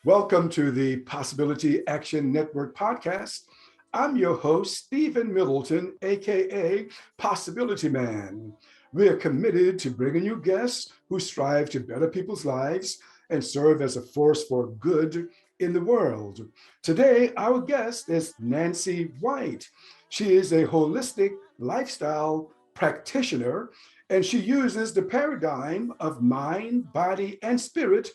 Welcome to the Possibility Action Network podcast. I'm your host, Stephen Middleton, aka Possibility Man. We are committed to bringing you guests who strive to better people's lives and serve as a force for good in the world. Today, our guest is Nancy White. She is a holistic lifestyle practitioner, and she uses the paradigm of mind, body, and spirit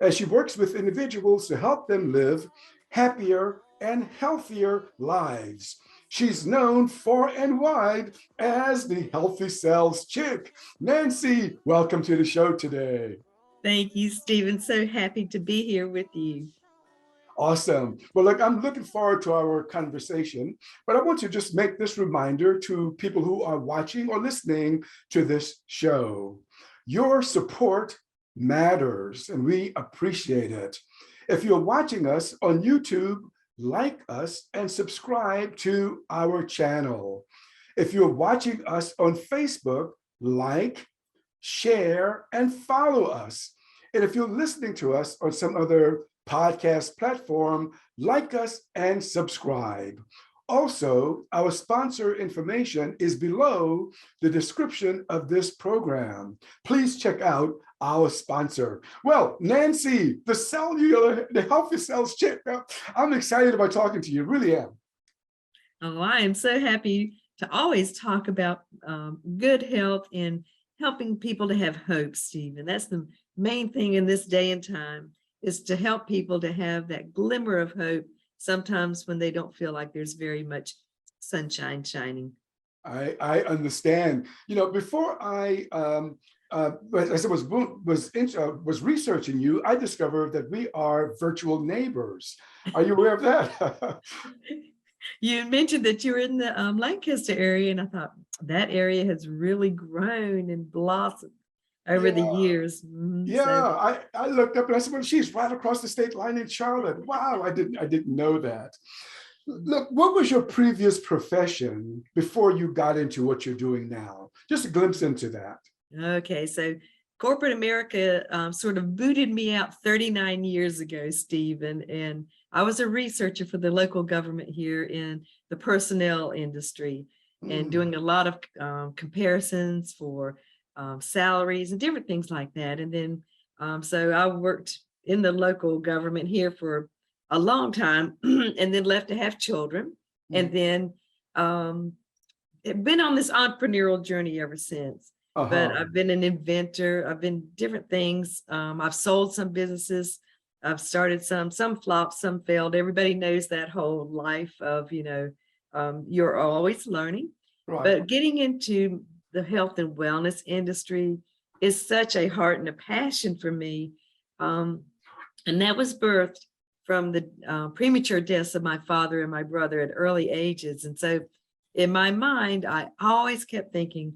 as she works with individuals to help them live happier and healthier lives. She's known far and wide as the Healthy Cells Chick. Nancy, welcome to the show today. Thank you, Stephen. So happy to be here with you. Awesome. Well, look, I'm looking forward to our conversation, but I want to just make this reminder to people who are watching or listening to this show. Your support matters, and we appreciate it. If you're watching us on YouTube, like us and subscribe to our channel. If you're watching us on Facebook, like, share, and follow us. And if you're listening to us on some other podcast platform, like us and subscribe. Also, our sponsor information is below the description of this program. Please check out our sponsor. Well, Nancy, the Healthy Cells Chick, I'm excited about talking to you, really am. Oh, I am so happy to always talk about good health and helping people to have hope, Stephen. That's the main thing in this day and time, is to help people to have that glimmer of hope sometimes when they don't feel like there's very much sunshine shining. I understand. You know, before I as I was researching you, I discovered that we are virtual neighbors. Are you aware of that? You mentioned that you're in the Lancaster area, and I thought that area has really grown and blossomed over the years. Yeah, I looked up and I said, well, she's right across the state line in Charlotte. Wow, I didn't know that. Look, what was your previous profession before you got into what you're doing now? Just a glimpse into that. Okay, so corporate America sort of booted me out 39 years ago, Stephen, and I was a researcher for the local government here in the personnel industry and doing a lot of comparisons for salaries and different things like that. And then, so I worked in the local government here for a long time and then left to have children. And then been on this entrepreneurial journey ever since. But I've been an inventor. I've been different things. I've sold some businesses. I've started some flopped, some failed. Everybody knows that whole life of, you're always learning. Right. But getting into the health and wellness industry is such a heart and a passion for me. And that was birthed from the premature deaths of my father and my brother at early ages. And so in my mind, I always kept thinking,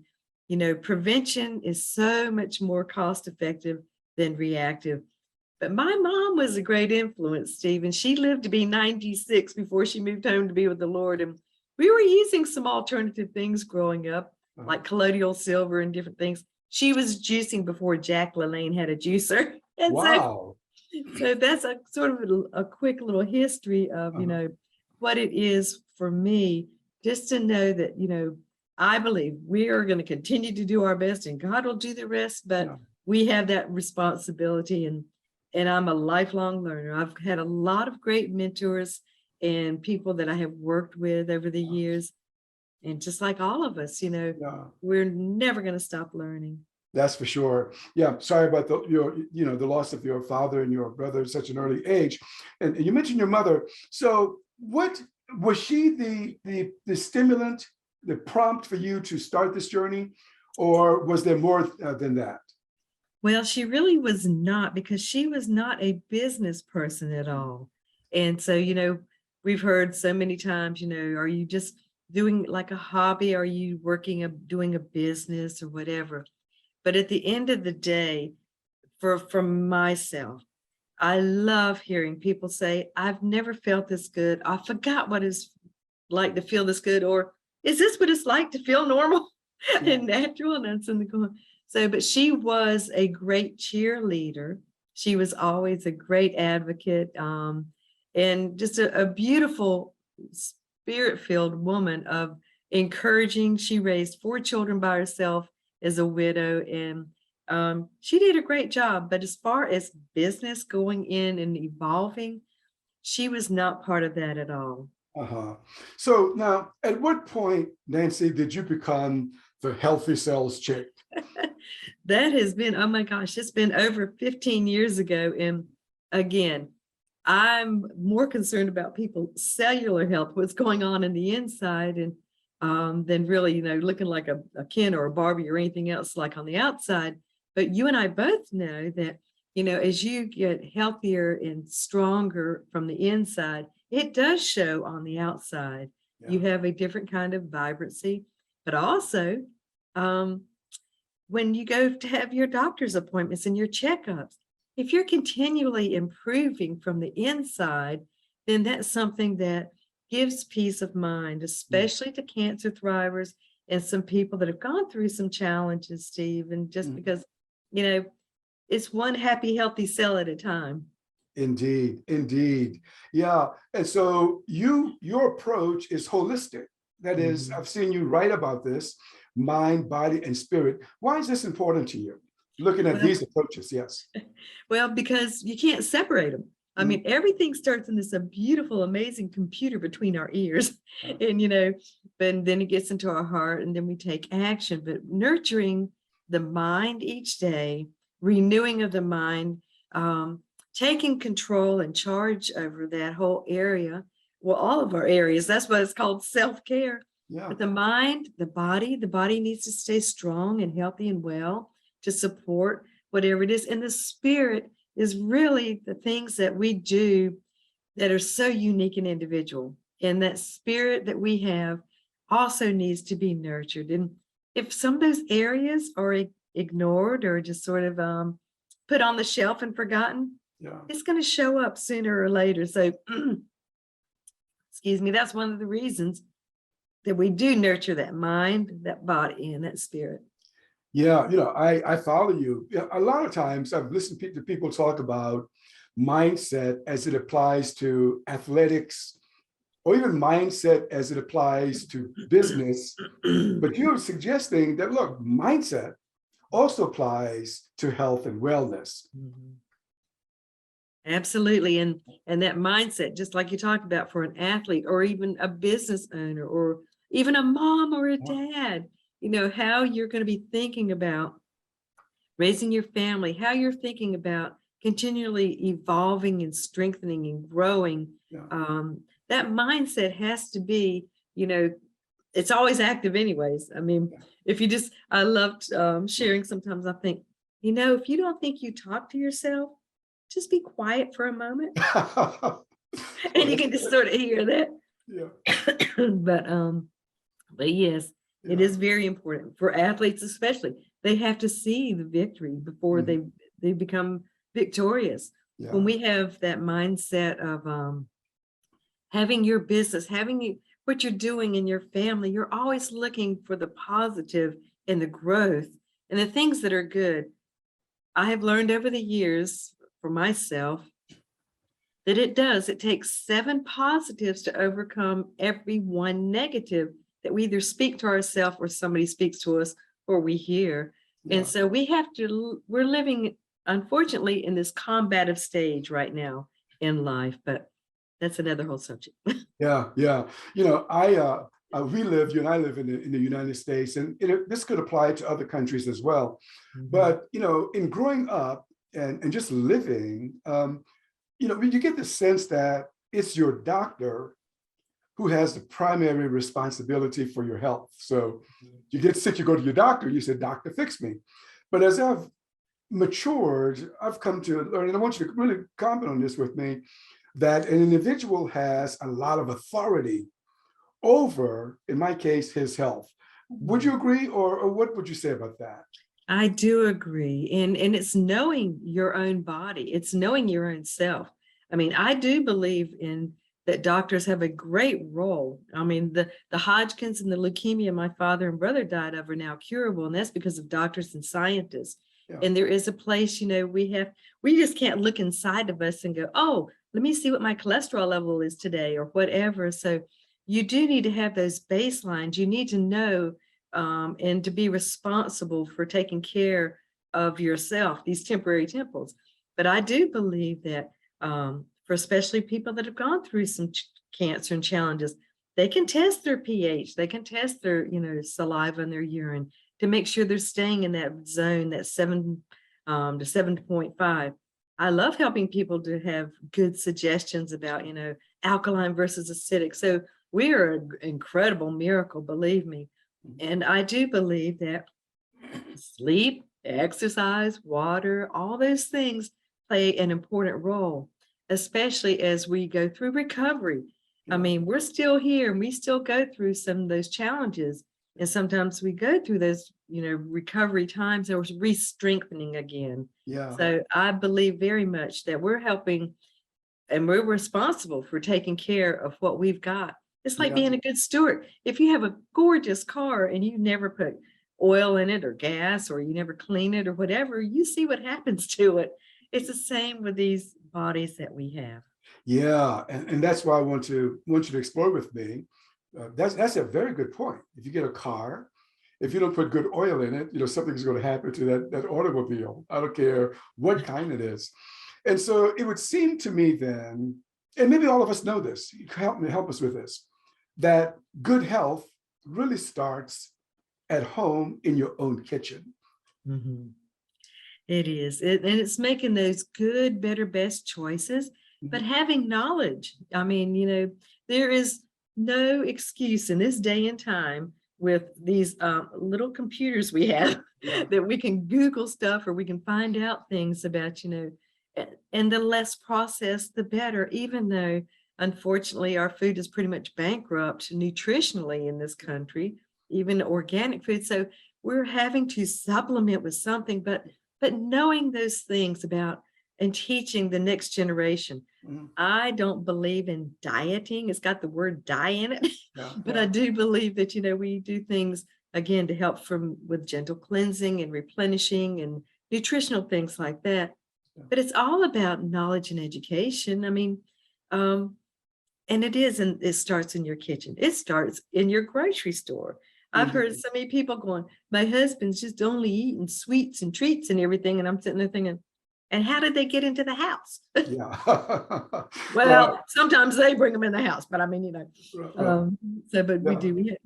prevention is so much more cost effective than reactive. But my mom was a great influence, Stephen. She lived to be 96 before she moved home to be with the Lord. And we were using some alternative things growing up, like colloidal silver and different things. She was juicing before Jack LaLanne had a juicer. And wow. So that's a sort of a quick little history of, what it is for me, just to know that, I believe we are going to continue to do our best and God will do the rest, but we have that responsibility, and I'm a lifelong learner. I've had a lot of great mentors and people that I have worked with over the years. And just like all of us, we're never going to stop learning. That's for sure. Yeah, sorry about the loss of your father and your brother at such an early age. And you mentioned your mother. So what was she the stimulant, the prompt for you to start this journey, or was there more than that? Well, she really was not, because she was not a business person at all. And so, we've heard so many times, are you just doing like a hobby? Are you doing a business or whatever? But at the end of the day, for myself, I love hearing people say, I've never felt this good. I forgot what it's like to feel this good. Or is this what it's like to feel normal and natural? And that's in the corner. So, but she was a great cheerleader. She was always a great advocate, and just a beautiful spirit-filled woman of encouraging. She raised 4 children by herself as a widow, and she did a great job. But as far as business going in and evolving, she was not part of that at all. Uh-huh. So now, at what point, Nancy, did you become the healthy cells chick? That has been, oh my gosh, it's been over 15 years ago. And again, I'm more concerned about people's cellular health, what's going on in the inside, and than really, looking like a Ken or a Barbie or anything else like on the outside. But you and I both know that, as you get healthier and stronger from the inside, it does show on the outside. Yeah. You have a different kind of vibrancy, but also, when you go to have your doctor's appointments and your checkups, if you're continually improving from the inside, then that's something that gives peace of mind, especially to cancer thrivers and some people that have gone through some challenges, Steve. And just because, it's one happy, healthy cell at a time. Indeed, indeed. Yeah. And so your approach is holistic. That is, I've seen you write about this, mind, body, and spirit. Why is this important to you? Looking at these approaches, yes. Well, because you can't separate them. I mean, everything starts in this beautiful, amazing computer between our ears, and and then it gets into our heart, and then we take action. But nurturing the mind each day, renewing of the mind, taking control and charge over that whole area. Well, all of our areas. That's why it's called self-care. Yeah. But the mind, the body needs to stay strong and healthy and well to support whatever it is. And the spirit is really the things that we do that are so unique and individual. And that spirit that we have also needs to be nurtured. And if some of those areas are ignored or just sort of put on the shelf and forgotten, it's going to show up sooner or later. So, excuse me, that's one of the reasons that we do nurture that mind, that body, and that spirit. Yeah, I follow you. A lot of times I've listened to people talk about mindset as it applies to athletics, or even mindset as it applies to business. But you're suggesting that, look, mindset also applies to health and wellness. Absolutely. And that mindset, just like you talked about for an athlete or even a business owner or even a mom or a dad, how you're going to be thinking about raising your family, how you're thinking about continually evolving and strengthening and growing. That mindset has to be, it's always active anyways. I mean, I loved sharing sometimes. I think, if you don't think you talk to yourself, just be quiet for a moment. And you can just sort of hear that. But yes, it is very important for athletes, especially. They have to see the victory before they become victorious. When we have that mindset of having your business, what you're doing in your family, you're always looking for the positive and the growth and the things that are good. I have learned over the years for myself that it takes 7 positives to overcome every 1 negative that we either speak to ourselves or somebody speaks to us or we hear. And so we're living, unfortunately, in this combative stage right now in life, but that's another whole subject. Yeah. You and I live in the United States, and this could apply to other countries as well. But, in growing up and just living, you get the sense that it's your doctor who has the primary responsibility for your health. So you get sick, you go to your doctor, you say, "Doctor, fix me." But as I've matured, I've come to learn, and I want you to really comment on this with me, that an individual has a lot of authority over, in my case, his health. Would you agree, or what would you say about that? I do agree. And it's knowing your own body. It's knowing your own self. I mean, I do believe in that doctors have a great role. I mean, the Hodgkin's and the leukemia my father and brother died of are now curable, and that's because of doctors and scientists. Yeah. And there is a place, we just can't look inside of us and go, oh, let me see what my cholesterol level is today or whatever. So you do need to have those baselines. You need to know and to be responsible for taking care of yourself, these temporary temples. But I do believe that for especially people that have gone through some cancer and challenges, they can test their pH, they can test their, saliva and their urine to make sure they're staying in that zone, that 7 to 7.5. I love helping people to have good suggestions about, alkaline versus acidic. So we are an incredible miracle, believe me. And I do believe that sleep, exercise, water, all those things play an important role, especially as we go through recovery. I mean, we're still here and we still go through some of those challenges. And sometimes we go through those, recovery times and we're re-strengthening again. Yeah. So I believe very much that we're helping and we're responsible for taking care of what we've got. It's like being a good steward. If you have a gorgeous car and you never put oil in it or gas, or you never clean it or whatever, you see what happens to it. It's the same with these bodies that we have. Yeah, and that's why I want you to explore with me. That's a very good point. If you get a car, if you don't put good oil in it, something's going to happen to that automobile. I don't care what kind it is. And so it would seem to me then, and maybe all of us know this, you can help us with this, that good health really starts at home in your own kitchen. Mm-hmm. It is. And it's making those good, better, best choices, but having knowledge. I mean, there is no excuse in this day and time with these little computers we have that we can Google stuff or we can find out things about, and the less processed, the better, even though, unfortunately, our food is pretty much bankrupt nutritionally in this country, even organic food. So we're having to supplement with something, but knowing those things about and teaching the next generation. I don't believe in dieting. It's got the word die in it, but I do believe that, we do things again to help with gentle cleansing and replenishing and nutritional things like that. But it's all about knowledge and education. I mean, and it starts in your kitchen. It starts in your grocery store. I've heard so many people going, my husband's just only eating sweets and treats and everything. And I'm sitting there thinking, and how did they get into the house? Yeah. Well, sometimes they bring them in the house, but I mean,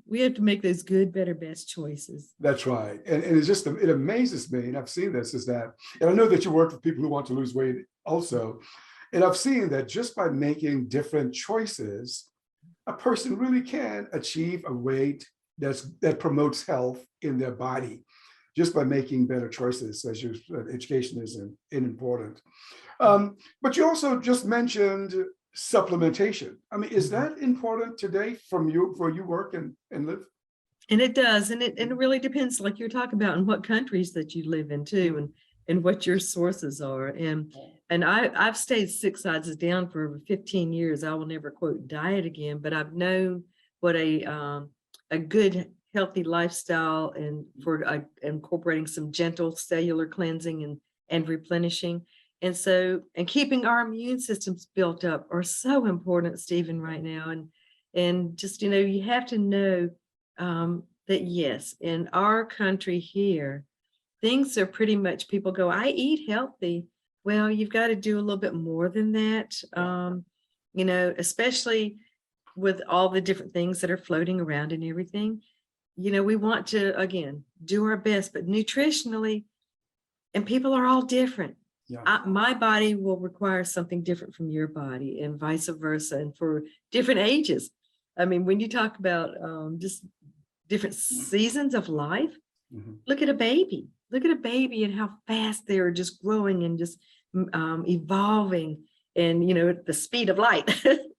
we have to make those good, better, best choices. That's right. And it's just, it amazes me, and I've seen this, is that, and I know that you work with people who want to lose weight also, and I've seen that just by making different choices, a person really can achieve a weight that promotes health in their body, just by making better choices. As your education is important. But you also just mentioned supplementation. I mean, is that important today for you work and live? And it does. And it really depends, like you're talking about, in what countries that you live in too, and what your sources are. And I've stayed 6 sizes down for over 15 years. I will never quote diet again, but I've known what a good healthy lifestyle and for incorporating some gentle cellular cleansing and replenishing. And so, and keeping our immune systems built up are so important, Stephen, right now. And just, you have to know that yes, in our country here, things are pretty much, people go, I eat healthy. Well, you've got to do a little bit more than that. Especially with all the different things that are floating around and everything. We want to, again, do our best, but nutritionally, and people are all different. My body will require something different from your body and vice versa, and for different ages. I mean, when you talk about just different seasons of life, look at a baby. Look at a baby and how fast they're just growing and just evolving, and at the speed of light.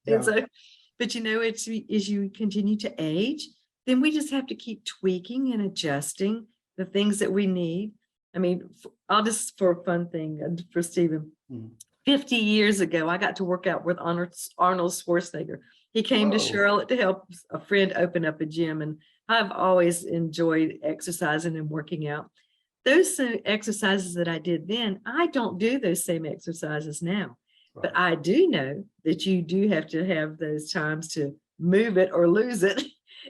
And so, but it's as you continue to age, then we just have to keep tweaking and adjusting the things that we need. I mean, I'll just, for a fun thing for Stephen, 50 years ago, I got to work out with Arnold Schwarzenegger. He came to Charlotte to help a friend open up a gym, and I've always enjoyed exercising and working out. those same exercises that I did then, I don't do those same exercises now. But Right. I do know that you do have to have those times to move it or lose it.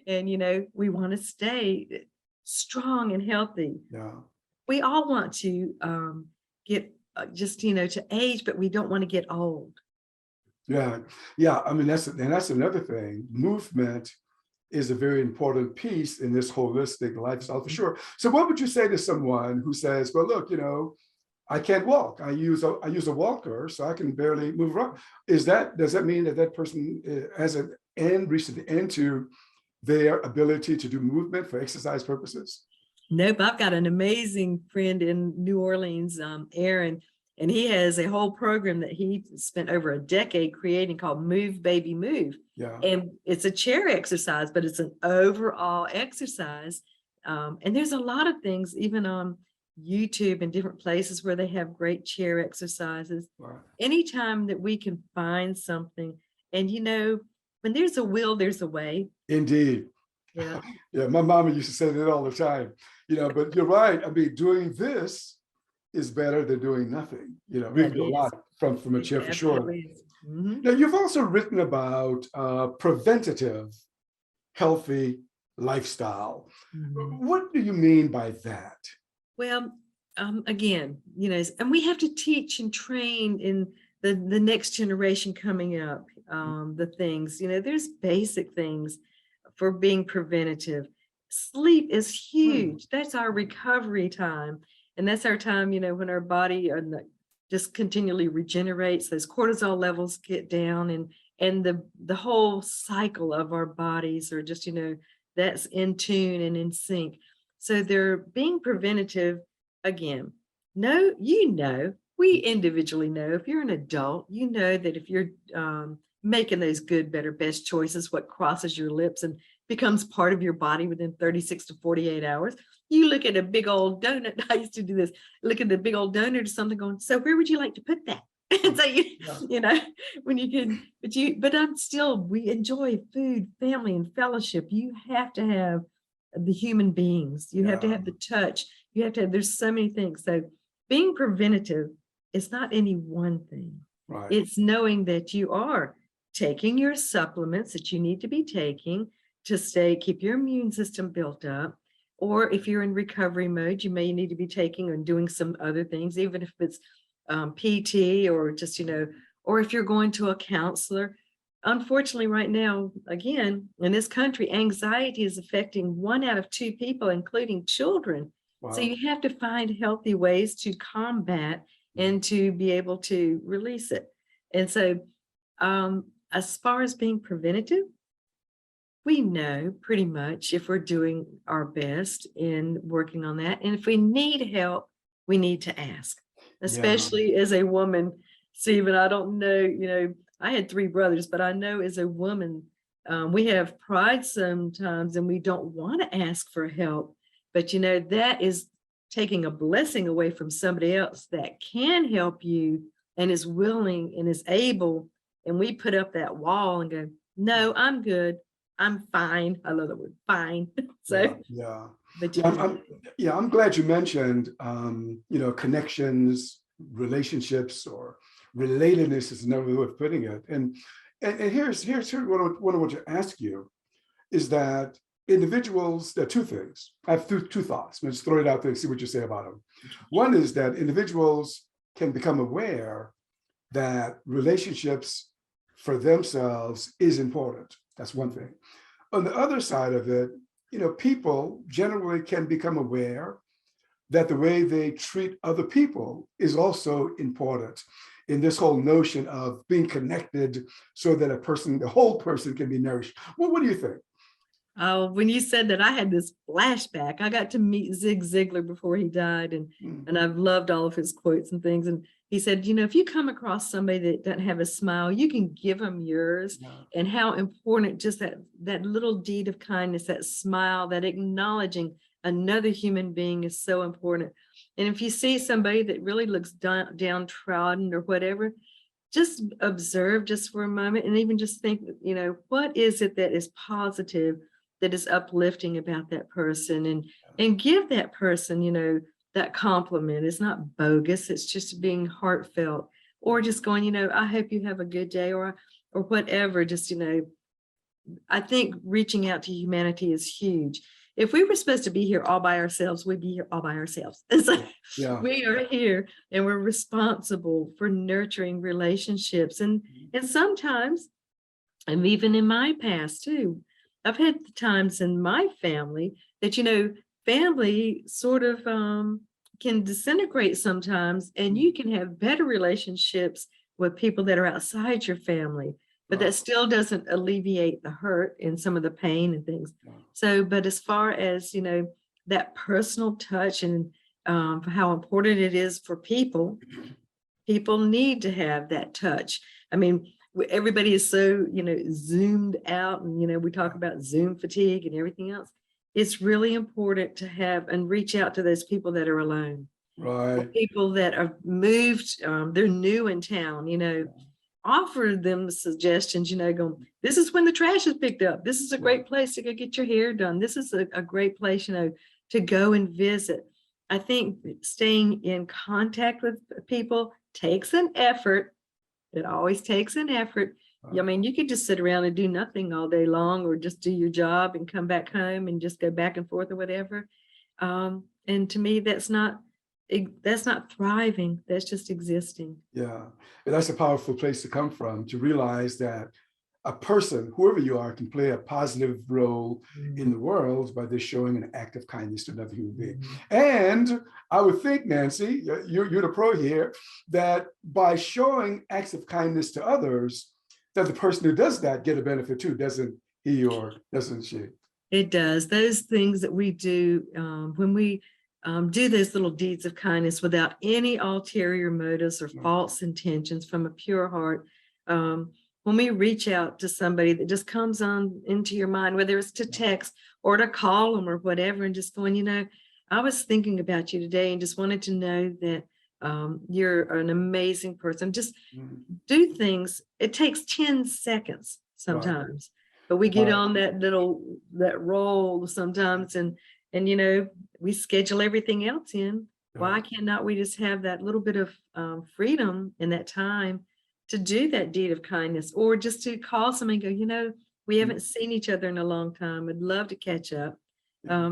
And, we want to stay strong and healthy. Yeah. We all want to get just, to age, but we don't want to get old. Yeah. Yeah. I mean, that's another thing. Movement is a very important piece in this holistic lifestyle for sure. So what would you say to someone who says, well, look, I can't walk. I use a walker, so I can barely move around. Does that mean that that person has reached an end to their ability to do movement for exercise purposes? Nope, I've got an amazing friend in New Orleans, Aaron, and he has a whole program that he spent over a decade creating called Move Baby Move. Yeah. And it's a chair exercise, but it's an overall exercise. And there's a lot of things, even on YouTube and different places where they have great chair exercises. Right. Anytime that we can find something, and when there's a will, there's a way. Indeed. Yeah. Yeah, my mama used to say that all the time, but you're right. I mean, doing this is better than doing nothing. We can do a lot from a chair for sure. Mm-hmm. Now, you've also written about preventative, healthy lifestyle. Mm-hmm. What do you mean by that? Well, again, and we have to teach and train in the next generation coming up, the things, there's basic things for being preventative. Sleep is huge. That's our recovery time. And that's our time, when our body just continually regenerates, those cortisol levels get down, and the whole cycle of our bodies are just, that's in tune and in sync. So they're being preventative. Again, we individually know, if you're an adult, that if you're making those good, better, best choices, what crosses your lips and becomes part of your body within 36 to 48 hours. You look at a big old donut. I used to do this, look at the big old donut or something going, so where would you like to put that? And so, when you can, but we enjoy food, family, and fellowship. You have to have the human beings. You have to have the touch. You have to have, there's so many things. So being preventative is not any one thing. Right. It's knowing that you are taking your supplements that you need to be taking to keep your immune system built up. Or if you're in recovery mode, you may need to be taking and doing some other things, even if it's PT or just, or if you're going to a counselor. Unfortunately, right now, again, in this country, anxiety is affecting 1 out of 2 people, including children. Wow. So you have to find healthy ways to combat and to be able to release it. And so as far as being preventative, we know pretty much if we're doing our best in working on that. And if we need help, we need to ask, especially as a woman. Stephen, I don't know, I had 3 brothers, but I know as a woman, we have pride sometimes and we don't want to ask for help. But, that is taking a blessing away from somebody else that can help you and is willing and is able. And we put up that wall and go, no, I'm good. I'm fine. I love the word fine. So, yeah. But I'm glad you mentioned, connections, relationships, or relatedness is another way of putting it. And here's what I want to ask you is that individuals, there are 2 things. I have two thoughts. Let's throw it out there and see what you say about them. One is that individuals can become aware that relationships for themselves is important. That's one thing. On the other side of it, people generally can become aware that the way they treat other people is also important in this whole notion of being connected so that the whole person can be nourished. Well, what do you think? Oh, when you said that, I had this flashback. I got to meet Zig Ziglar before he died, and I've loved all of his quotes and things. And he said, if you come across somebody that doesn't have a smile, you can give them yours. Yeah. And how important just that little deed of kindness, that smile, that acknowledging another human being is so important. And if you see somebody that really looks downtrodden or whatever, just observe just for a moment and even just think, what is it that is positive, that is uplifting about that person, and give that person, that compliment. It's not bogus. It's just being heartfelt, or just going, I hope you have a good day, or whatever. Just, I think reaching out to humanity is huge. If we were supposed to be here all by ourselves, we'd be here all by ourselves. It's like we are here and we're responsible for nurturing relationships. And sometimes, and even in my past too, I've had times in my family that, family sort of can disintegrate sometimes, and you can have better relationships with people that are outside your family. But that still doesn't alleviate the hurt and some of the pain and things. So, but as far as, that personal touch and how important it is for people need to have that touch. I mean, everybody is so, zoomed out, and, we talk about Zoom fatigue and everything else. It's really important to have and reach out to those people that are alone. Right. People that are moved, they're new in town, offer them suggestions, go, this is when the trash is picked up. This is a great place to go get your hair done. This is a great place, to go and visit. I think staying in contact with people takes an effort. It always takes an effort. I mean, you could just sit around and do nothing all day long, or just do your job and come back home and just go back and forth or whatever. And to me, that's not thriving. That's just existing. Yeah. And that's a powerful place to come from, to realize that a person, whoever you are, can play a positive role in the world by just showing an act of kindness to another human being. And I would think, Nancy, you're the pro here, that by showing acts of kindness to others, that the person who does that get a benefit too, doesn't he or doesn't she? It does. Those things that we do when we do those little deeds of kindness without any ulterior motives or false intentions, from a pure heart. When we reach out to somebody that just comes on into your mind, whether it's to text or to call them or whatever, and just going, I was thinking about you today and just wanted to know that you're an amazing person. Just do things. It takes 10 seconds sometimes, but we get on that roll sometimes, and we schedule everything else in. Why cannot we just have that little bit of freedom in that time to do that deed of kindness, or just to call someone and go, we haven't seen each other in a long time. I'd love to catch up,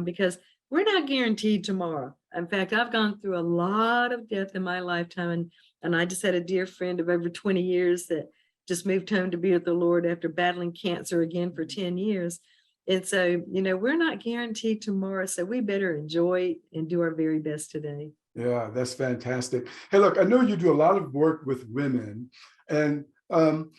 because we're not guaranteed tomorrow. In fact, I've gone through a lot of death in my lifetime, and I just had a dear friend of over 20 years that just moved home to be with the Lord after battling cancer again for 10 years. And so, we're not guaranteed tomorrow, so we better enjoy and do our very best today. Yeah, that's fantastic. Hey, look, I know you do a lot of work with women. And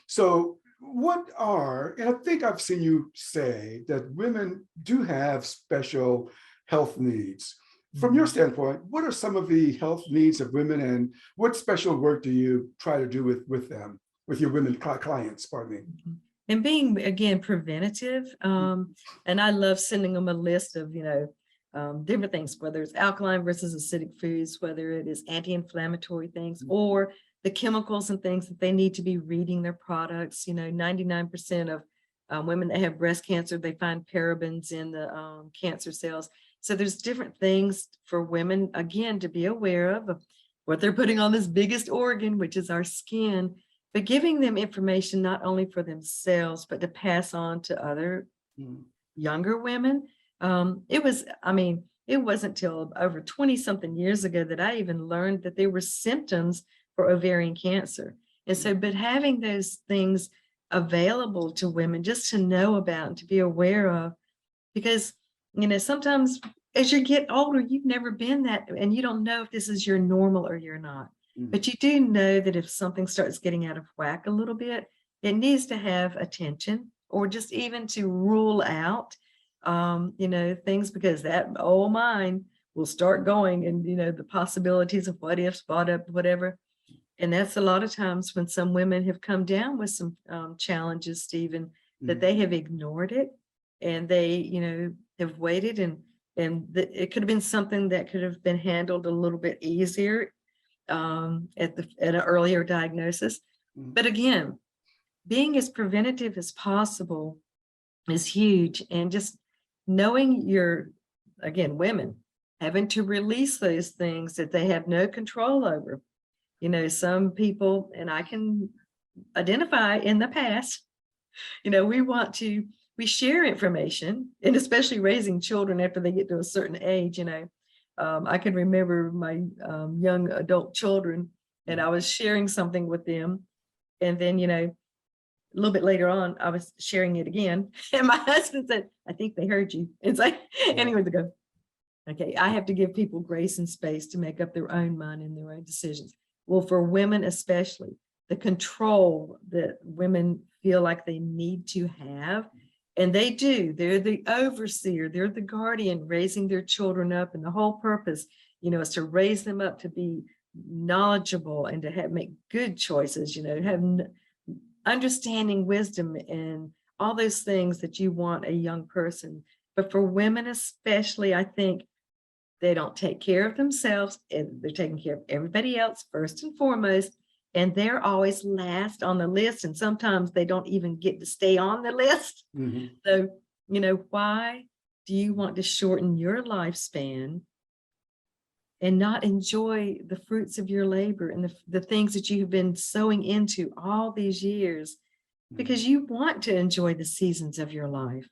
so and I think I've seen you say that women do have special health needs. From your standpoint, what are some of the health needs of women, and what special work do you try to do with them, with your women clients, pardon me? And being, again, preventative. And I love sending them a list of, different things, whether it's alkaline versus acidic foods, whether it is anti-inflammatory things, or the chemicals and things that they need to be reading their products. 99% of women that have breast cancer, they find parabens in the cancer cells. So there's different things for women, again, to be aware of what they're putting on this biggest organ, which is our skin, but giving them information not only for themselves, but to pass on to other younger women. It wasn't till over 20 something years ago that I even learned that there were symptoms for ovarian cancer. And so, but having those things available to women just to know about and to be aware of, because, sometimes as you get older, you've never been that, and you don't know if this is your normal or you're not. But you do know that if something starts getting out of whack a little bit, it needs to have attention, or just even to rule out, things, because that old mind will start going, and, the possibilities of what if, spot up, whatever. And that's a lot of times when some women have come down with some challenges, Stephen, that they have ignored it, and they, have waited, and it could have been something that could have been handled a little bit easier at an earlier diagnosis. But again, being as preventative as possible is huge. And just knowing women, having to release those things that they have no control over. You know, some people, and I can identify in the past, you know, we share information, and especially raising children after they get to a certain age, you know. I can remember my young adult children, and I was sharing something with them. And then, you know, a little bit later on, I was sharing it again. And my husband said, I think they heard you. It's like, and he went to go, okay, I have to give people grace and space to make up their own mind and their own decisions. Well, for women especially, the control that women feel like they need to have, and they do, they're the overseer, they're the guardian raising their children up. And the whole purpose, you know, is to raise them up to be knowledgeable and to make good choices, you know, have understanding, wisdom, and all those things that you want a young person. But for women especially, I think they don't take care of themselves, and they're taking care of everybody else first and foremost, and they're always last on the list, and sometimes they don't even get to stay on the list. So, you know, why do you want to shorten your lifespan and not enjoy the fruits of your labor and the things that you've been sowing into all these years? Because you want to enjoy the seasons of your life.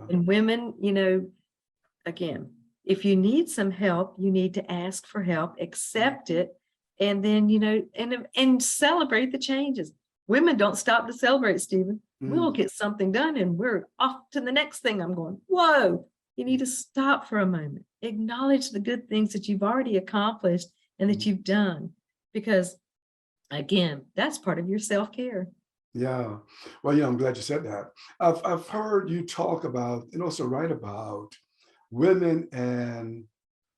And women, you know, again, if you need some help, you need to ask for help, accept it, and then, you know, and celebrate the changes. Women don't stop to celebrate, Stephen. We'll get something done and we're off to the next thing. I'm going, whoa, you need to stop for a moment. Acknowledge the good things that you've already accomplished and that you've done, because again, that's part of your self-care. Yeah. Well, yeah, I'm glad you said that. I've heard you talk about and also write about women and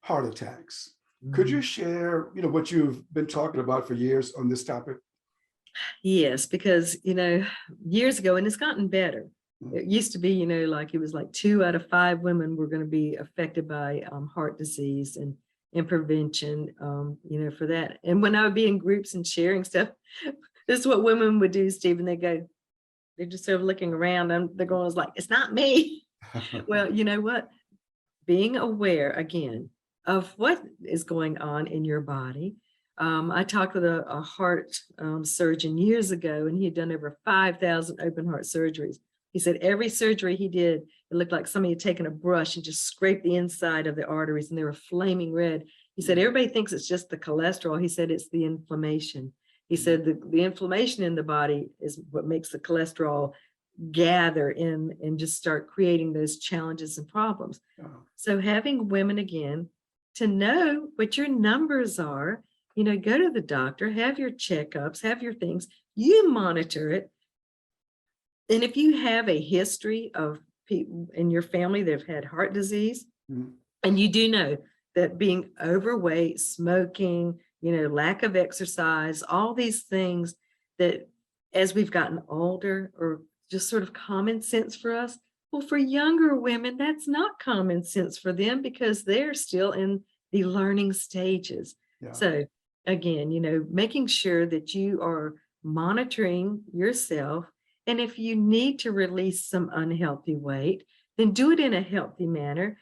heart attacks. Could you share, you know, what you've been talking about for years on this topic? Yes, because, you know, years ago, and it's gotten better. It used to be, you know, like it was like 2 out of 5 women were going to be affected by heart disease, and prevention, you know, for that. And when I would be in groups and sharing stuff, this is what women would do, Stephen. They go, they're just sort of looking around and they're going, like, it's not me. Well, you know what? Being aware again of what is going on in your body. I talked with a heart surgeon years ago, and he had done over 5,000 open heart surgeries. He said every surgery he did, it looked like somebody had taken a brush and just scraped the inside of the arteries, and they were flaming red. He said everybody thinks it's just the cholesterol. He said it's the inflammation. He said the inflammation in the body is what makes the cholesterol gather in and just start creating those challenges and problems. So having women, again, to know what your numbers are, you know, go to the doctor, have your checkups, have your things, you monitor it. And if you have a history of people in your family that have had heart disease, and you do know that being overweight, smoking, you know, lack of exercise, all these things that as we've gotten older or just sort of common sense for us. Well, for younger women, that's not common sense for them because they're still in the learning stages. So again, you know, making sure that you are monitoring yourself. And if you need to release some unhealthy weight, then do it in a healthy manner.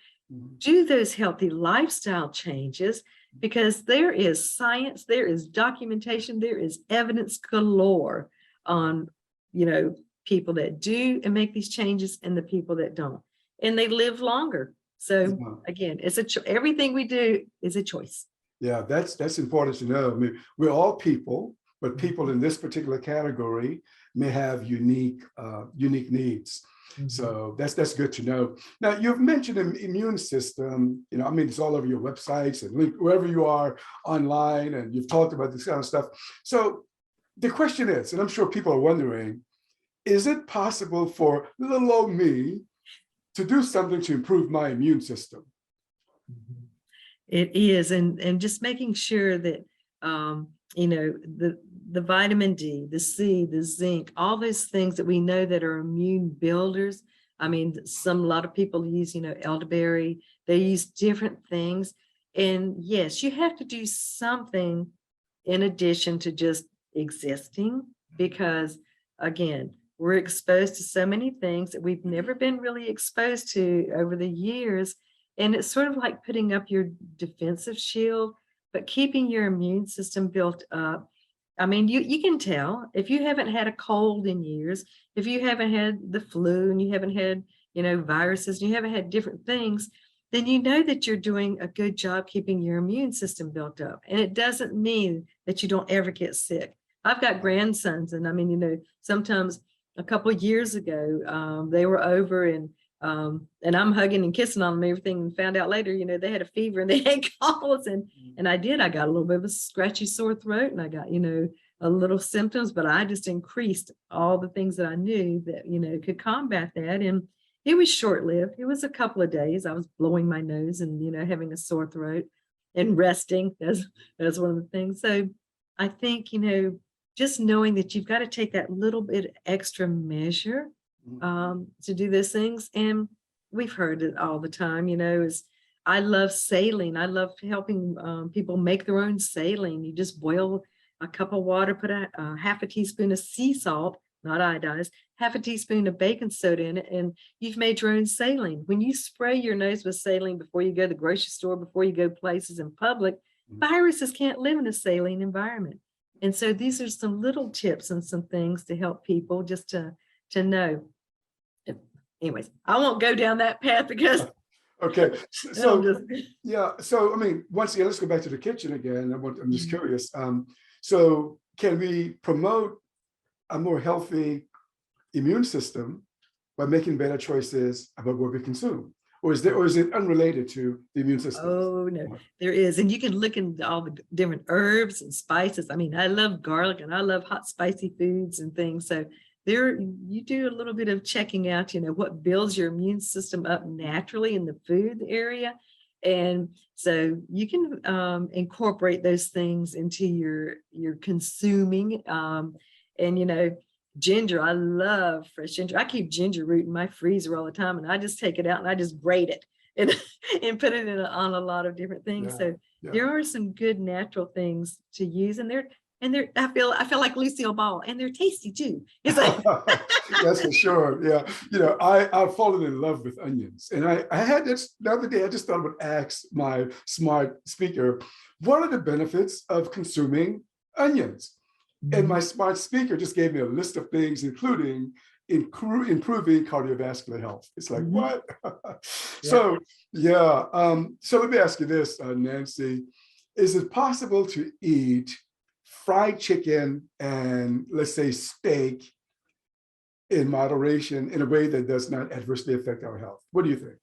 Do those healthy lifestyle changes, because there is science, there is documentation, there is evidence galore on, you know, people that do and make these changes and the people that don't, and they live longer. So again, it's everything we do is a choice. Yeah, that's important to know. I mean, we're all people, but people in this particular category may have unique needs. So that's good to know. Now, you've mentioned an immune system. You know, I mean, it's all over your websites and link wherever you are online, and you've talked about this kind of stuff. So the question is, and I'm sure people are wondering, is it possible for little old me to do something to improve my immune system? It is, and just making sure that you know, the vitamin D, the C, the zinc, all those things that we know that are immune builders. I mean, a lot of people use, you know, elderberry, they use different things. And yes, you have to do something in addition to just existing, because again, we're exposed to so many things that we've never been really exposed to over the years. And it's sort of like putting up your defensive shield, but keeping your immune system built up. I mean, you can tell if you haven't had a cold in years, if you haven't had the flu and you haven't had, viruses, and you haven't had different things, then you know that you're doing a good job keeping your immune system built up. And it doesn't mean that you don't ever get sick. I've got grandsons, and I mean, sometimes a couple of years ago, they were over and I'm hugging and kissing on them and everything, and found out later, they had a fever and they had colds, and I got a little bit of a scratchy sore throat, and I got, a little symptoms, but I just increased all the things that I knew that, could combat that. And it was short-lived. It was a couple of days. I was blowing my nose and, having a sore throat and resting as one of the things. So I think, just knowing that you've got to take that little bit extra measure to do those things. And we've heard it all the time, is I love saline. I love helping people make their own saline. You just boil a cup of water, put a half a teaspoon of sea salt, not iodized, half a teaspoon of baking soda in it, and you've made your own saline. When you spray your nose with saline before you go to the grocery store, before you go places in public, viruses can't live in a saline environment. And so these are some little tips and some things to help people just to know. Anyways, I won't go down that path because okay. So yeah. So I mean, once again, let's go back to the kitchen again. I'm just curious. So can we promote a more healthy immune system by making better choices about what we consume? Or is it unrelated to the immune system? Oh, no, there is. And you can look into all the different herbs and spices. I mean, I love garlic and I love hot, spicy foods and things. So you do a little bit of checking out, what builds your immune system up naturally in the food area. And so you can incorporate those things into your consuming. And, ginger, I love fresh ginger. I keep ginger root in my freezer all the time, and I just take it out and I just grate it and put it on a lot of different things. There are some good natural things to use, and I feel like Lucille Ball, and they're tasty too. It's like that's for sure. Yeah. I've fallen in love with onions. And I had this the other day, I just thought I would ask my smart speaker, what are the benefits of consuming onions? And my smart speaker just gave me a list of things, including improving cardiovascular health. It's like, what? So, yeah. So let me ask you this, Nancy. Is it possible to eat fried chicken and, let's say, steak in moderation in a way that does not adversely affect our health? What do you think?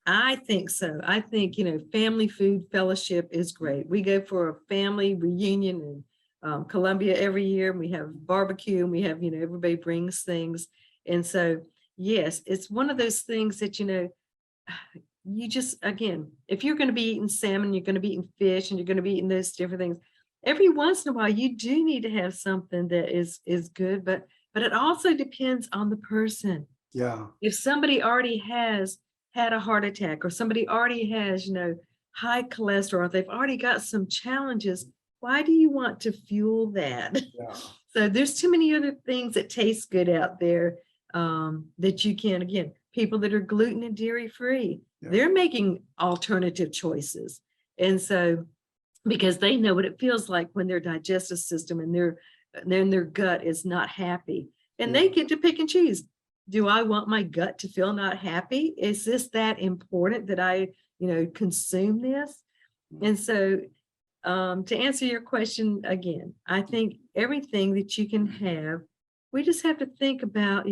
I think so. I think, family food fellowship is great. We go for a family reunion in Columbia every year. We have barbecue and we have, everybody brings things. And so, yes, it's one of those things that, you just, again, if you're going to be eating salmon, you're going to be eating fish, and you're going to be eating those different things, every once in a while, you do need to have something that is good, but it also depends on the person. Yeah. If somebody already has had a heart attack, or somebody already has, high cholesterol, they've already got some challenges, why do you want to fuel that? Yeah. So there's too many other things that taste good out there that you can, again, people that are gluten and dairy free, they're making alternative choices. And so, because they know what it feels like when their digestive system and their gut is not happy, and they get to pick and choose. Do I want my gut to feel not happy? Is this that important that I, consume this? And so, to answer your question again, I think everything that you can have, we just have to think about,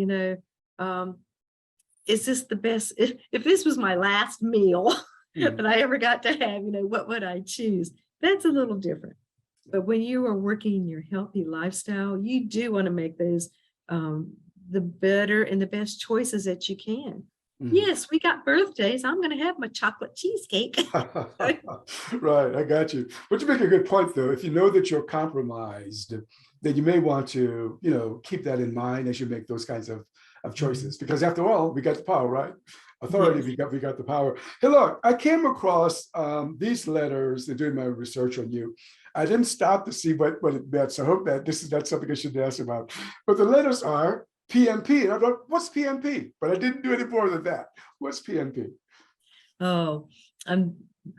is this the best? If this was my last meal that I ever got to have, what would I choose? That's a little different. But when you are working in your healthy lifestyle, you do want to make those the better and the best choices that you can. Yes, we got birthdays. I'm going to have my chocolate cheesecake. Right, I got you. But you make a good point, though. If you know that you're compromised, then you may want to, keep that in mind as you make those kinds of choices. Because after all, we got the power, right? Authority, we got the power. Hey, look, I came across these letters doing my research on you. I didn't stop to see what it meant, so I hope that that's something I should ask about. But the letters are PMP. And I thought, what's PMP? But I didn't do any more than that. What's PMP? Oh, I'm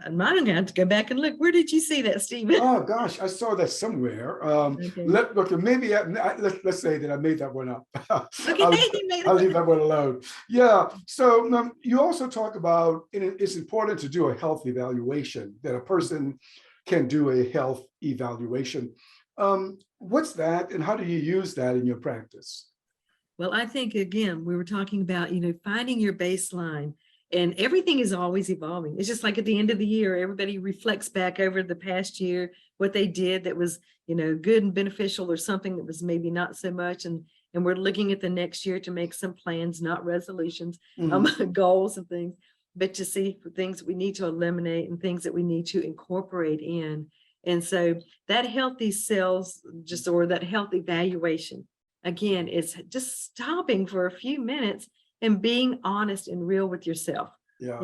not going to have to go back and look. Where did you see that, Stephen? Oh gosh, I saw that somewhere. Okay. Okay, maybe let's say that I made that one up. Okay, I'll, you made I'll it. leave that one alone. Yeah. So you also talk about it's important to do a health evaluation, that a person can do a health evaluation. What's that, and how do you use that in your practice? Well, I think, again, we were talking about, finding your baseline, and everything is always evolving. It's just like at the end of the year, everybody reflects back over the past year, what they did that was, good and beneficial, or something that was maybe not so much. And we're looking at the next year to make some plans, not resolutions, goals and things, but to see things that we need to eliminate and things that we need to incorporate in. And so that healthy cells, or that health evaluation, again, it's just stopping for a few minutes and being honest and real with yourself. Yeah.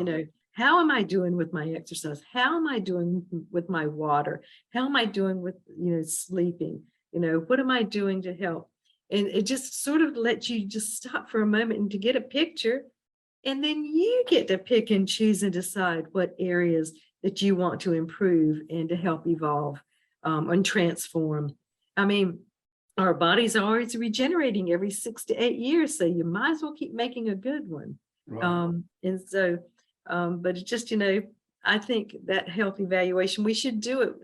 How am I doing with my exercise? How am I doing with my water? How am I doing with, sleeping? What am I doing to help? And it just sort of lets you just stop for a moment and to get a picture. And then you get to pick and choose and decide what areas that you want to improve and to help evolve and transform. I mean, our bodies are always regenerating every 6 to 8 years, so you might as well keep making a good one. Right. And so, but it's just, I think that health evaluation, we should do it,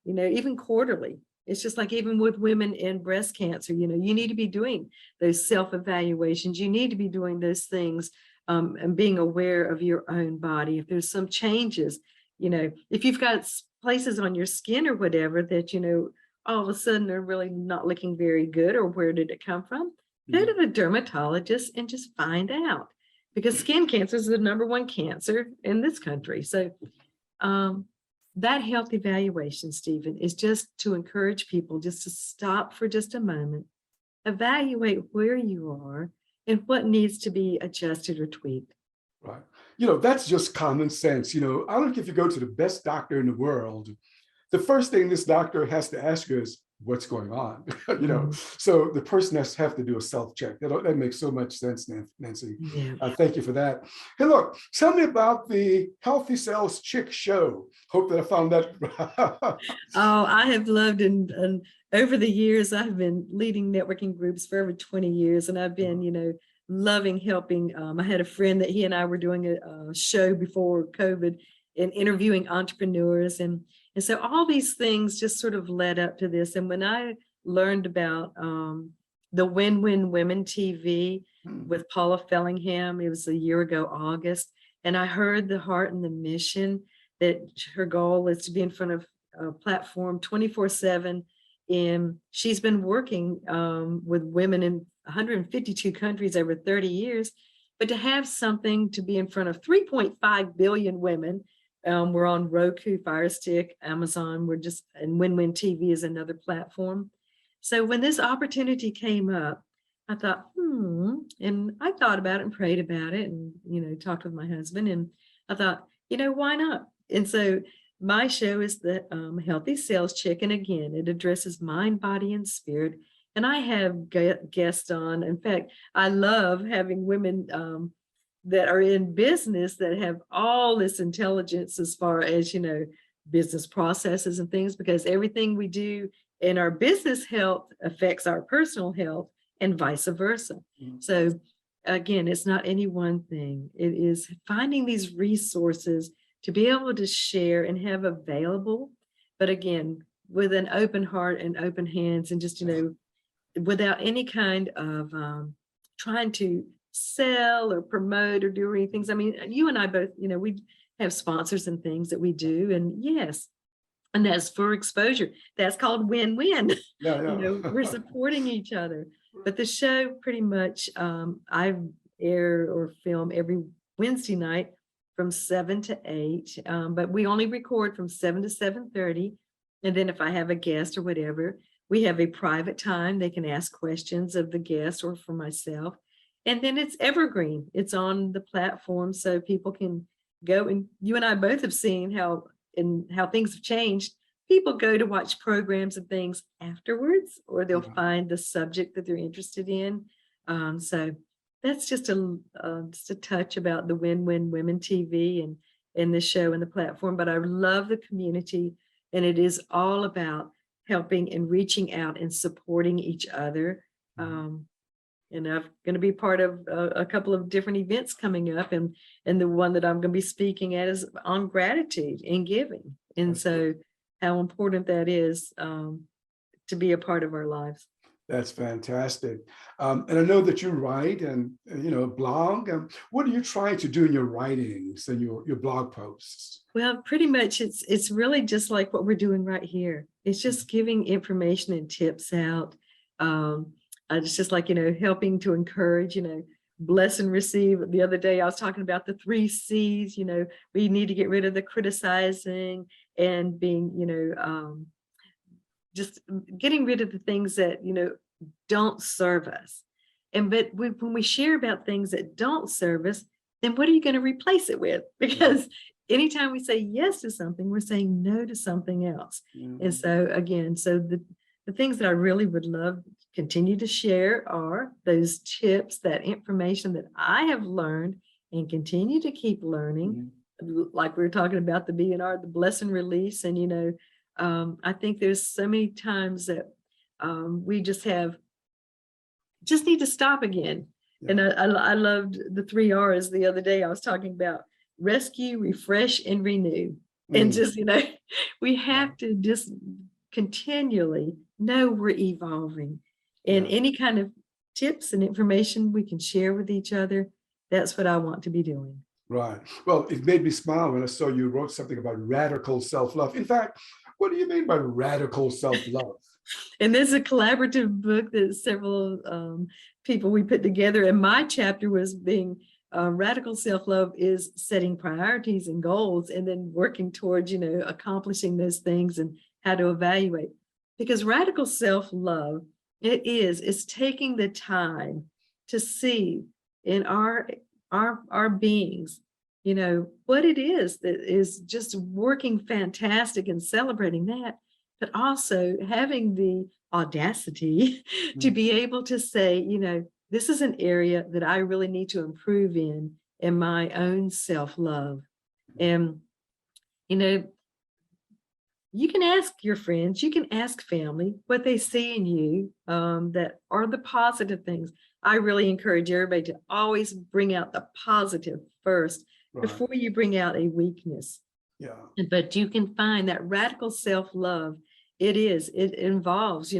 even quarterly. It's just like even with women in breast cancer, you need to be doing those self-evaluations. You need to be doing those things and being aware of your own body. If there's some changes, if you've got places on your skin or whatever that, all of a sudden they're really not looking very good, or where did it come from? Go to the dermatologist and just find out, because skin cancer is the #1 cancer in this country. So that health evaluation, Stephen, is just to encourage people just to stop for just a moment, evaluate where you are and what needs to be adjusted or tweaked. Right. That's just common sense. I don't care if you go to the best doctor in the world, the first thing this doctor has to ask you is what's going on. So the person has to have to do a self-check. That makes so much sense, Nancy. Yeah. Thank you for that. Hey, look, tell me about the Healthy Cells Chick Show. Hope that I found that. Oh, I have loved, and over the years, I've been leading networking groups for over 20 years, and I've been, loving helping. I had a friend that he and I were doing a show before COVID and interviewing entrepreneurs, and so all these things just sort of led up to this. And when I learned about the Win-Win Women TV with Paula Fellingham, it was a year ago, August, and I heard the heart and the mission that her goal is to be in front of a platform 24/7. And she's been working with women in 152 countries over 30 years, but to have something to be in front of 3.5 billion women. We're on Roku, Fire Stick, Amazon. And Win-Win TV is another platform. So when this opportunity came up, I thought, and I thought about it and prayed about it and, talked with my husband, and I thought, why not? And so my show is the Healthy Cells Chick. And again, it addresses mind, body, and spirit. And I have guests on. In fact, I love having women that are in business that have all this intelligence as far as, business processes and things, because everything we do in our business health affects our personal health and vice versa. So again, it's not any one thing. It is finding these resources to be able to share and have available, but again, with an open heart and open hands, and just, without any kind of trying to sell or promote or do anything. I mean, you and I both, we have sponsors and things that we do, and yes, and that's for exposure. That's called win-win. Yeah. We're supporting each other. But the show pretty much, I air or film every Wednesday night from 7 to 8, but we only record from 7 to 7:30. And then if I have a guest or whatever, we have a private time. They can ask questions of the guest or for myself. And then it's evergreen. It's on the platform, so people can go, and you and I both have seen how things have changed. People go to watch programs and things afterwards, or they'll find the subject that they're interested in. So that's just a touch about the Win-Win Women TV. in the show and the platform, but I love the community, and it is all about helping and reaching out and supporting each other. And I'm going to be part of a couple of different events coming up, and the one that I'm going to be speaking at is on gratitude and giving. And so how important that is to be a part of our lives. That's fantastic. And I know that you write and, blog. What are you trying to do in your writings and your blog posts? Well, pretty much it's really just like what we're doing right here. It's just giving information and tips out. It's just like, helping to encourage, bless and receive. The other day I was talking about the 3 C's. We need to get rid of the criticizing and being, just getting rid of the things that, don't serve us. But when we share about things that don't serve us, then what are you going to replace it with? Because anytime we say yes to something, we're saying no to something else. And so again, the things that I really would love to continue to share are those tips, that information that I have learned and continue to keep learning. Like we were talking about the BNR, the bless and release. And, I think there's so many times that we just need to stop again. And I loved the 3 R's the other day. I was talking about rescue, refresh, and renew. And just, we have to just continually know we're evolving. And any kind of tips and information we can share with each other, that's what I want to be doing. Right. Well, it made me smile when I saw you wrote something about radical self-love. In fact, what do you mean by radical self-love? And this is a collaborative book that several people we put together. And my chapter was being radical self-love is setting priorities and goals and then working towards, accomplishing those things and how to evaluate. Because radical self-love, it's taking the time to see in our beings, what it is that is just working fantastic and celebrating that, but also having the audacity to be able to say, this is an area that I really need to improve in my own self-love. And, you can ask your friends, you can ask family what they see in you that are the positive things. I really encourage everybody to always bring out the positive first before you bring out a weakness. But you can find that radical self-love. It involves,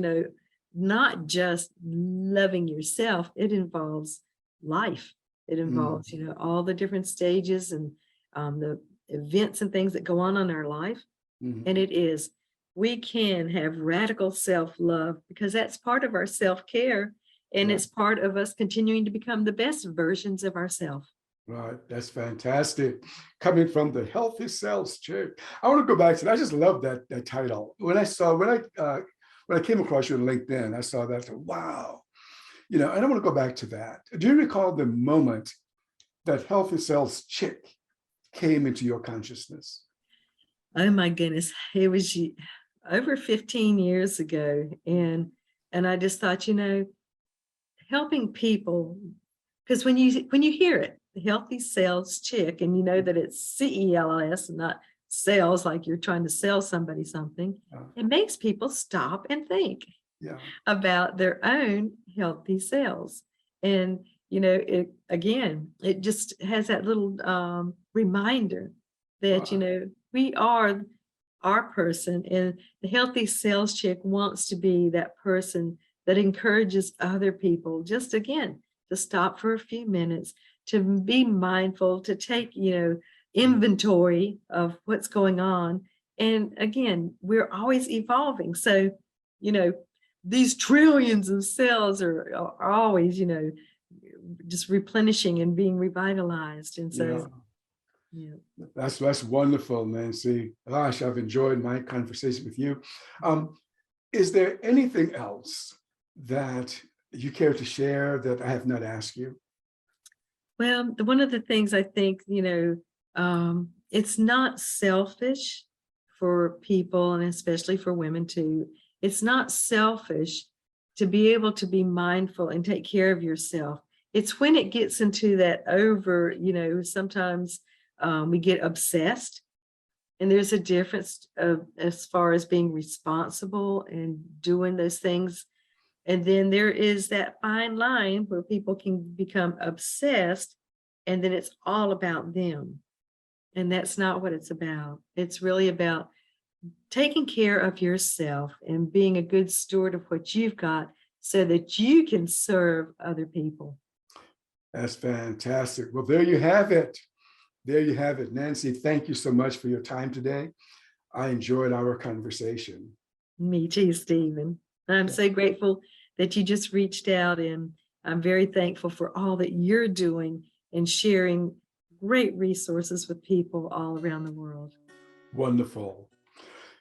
not just loving yourself, it involves life. It involves, all the different stages and the events and things that go on in our life. And we can have radical self-love because that's part of our self-care, and it's part of us continuing to become the best versions of ourselves. Right. That's fantastic. Coming from the Healthy Cells Chick. I want to go back to that. I just love that title. When I came across you on LinkedIn, I saw that. I thought, wow. And I want to go back to that. Do you recall the moment that Healthy Cells Chick came into your consciousness? Oh my goodness. It was over 15 years ago. And I just thought, helping people, because when you hear it, the Healthy Cells Chick, and you know that it's CELS, not sales, like you're trying to sell somebody something, it makes people stop and think about their own healthy cells. And, it just has that little reminder that, we are our person, and the Healthy Cells Chick wants to be that person that encourages other people, just again, to stop for a few minutes, to be mindful, to take, inventory of what's going on. And again, we're always evolving. So, these trillions of cells are always, just replenishing and being revitalized. And so, That's wonderful, Nancy. Gosh, I've enjoyed my conversation with you. Is there anything else that you care to share that I have not asked you? Well, one of the things I think, it's not selfish for people, and especially for women too. It's not selfish to be able to be mindful and take care of yourself. It's when it gets into that over, sometimes We get obsessed. And there's a difference as far as being responsible and doing those things. And then there is that fine line where people can become obsessed and then it's all about them. And that's not what it's about. It's really about taking care of yourself and being a good steward of what you've got so that you can serve other people. That's fantastic. Well, there you have it. There you have it. Nancy, thank you so much for your time today. I enjoyed our conversation. Me too, Stephen. I'm so grateful that you just reached out, and I'm very thankful for all that you're doing and sharing great resources with people all around the world. Wonderful.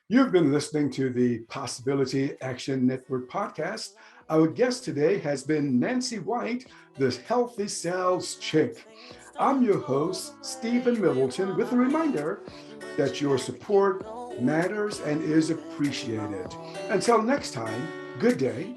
You've been listening to the Possibility Action Network podcast. Our guest today has been Nancy White, the Healthy Cells Chick. I'm your host, Stephen Middleton, with a reminder that your support matters and is appreciated. Until next time, good day.